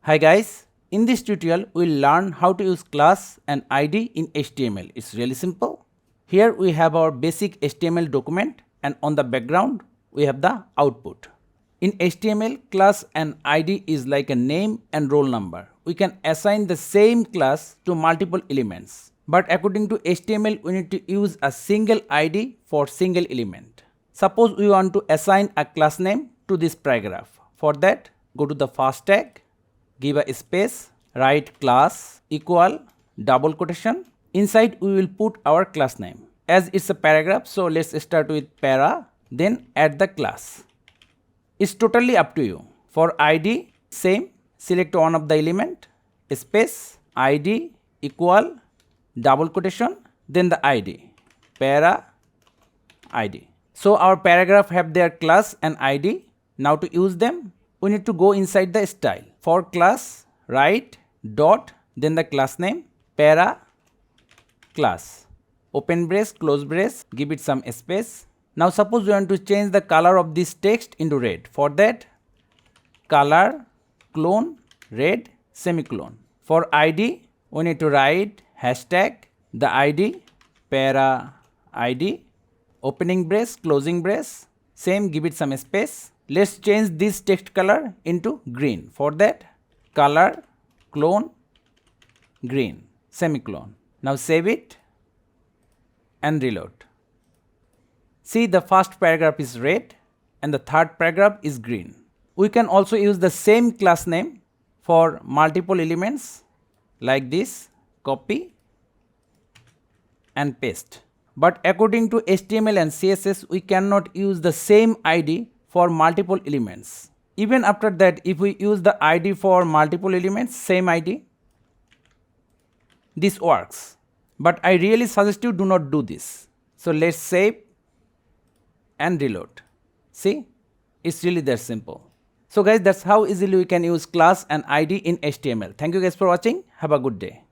Hi guys, in this tutorial we'll learn how to use class and ID in HTML. It's really simple. Here we have our basic HTML document and on the background we have the output. In HTML, class and ID is like a name and roll number. We can assign the same class to multiple elements. But according to HTML, we need to use a single ID for single element. Suppose we want to assign a class name to this paragraph. For that, go to the first tag, give a space, write class equal double quotation. Inside we will put our class name. As it's a paragraph, so let's start with para, then add the class. It's totally up to you. For ID, same, select one of the element, space, ID equal double quotation, then the ID, para, ID. So our paragraph have their class and ID. Now to use them, we need to go inside the style. For class, write dot, then the class name, para, class. Open brace, close brace, give it some space. Now suppose we want to change the color of this text into red. For that, color, clone, red, semicolon. For ID, we need to write hashtag, the ID, para, ID, opening brace, closing brace, same, give it some space. Let's change this text color into green. For that, color, clone, green, semicolon. Now save it and reload. See, the first paragraph is red and the third paragraph is green. We can also use the same class name for multiple elements like this, copy and paste. But according to HTML and CSS, we cannot use the same ID for multiple elements. Even after that, if we use the ID for multiple elements, same ID, this works. But I really suggest you do not do this. So let's save and reload. See, it's really that simple. So guys, that's how easily we can use class and ID in HTML. Thank you guys for watching. Have a good day.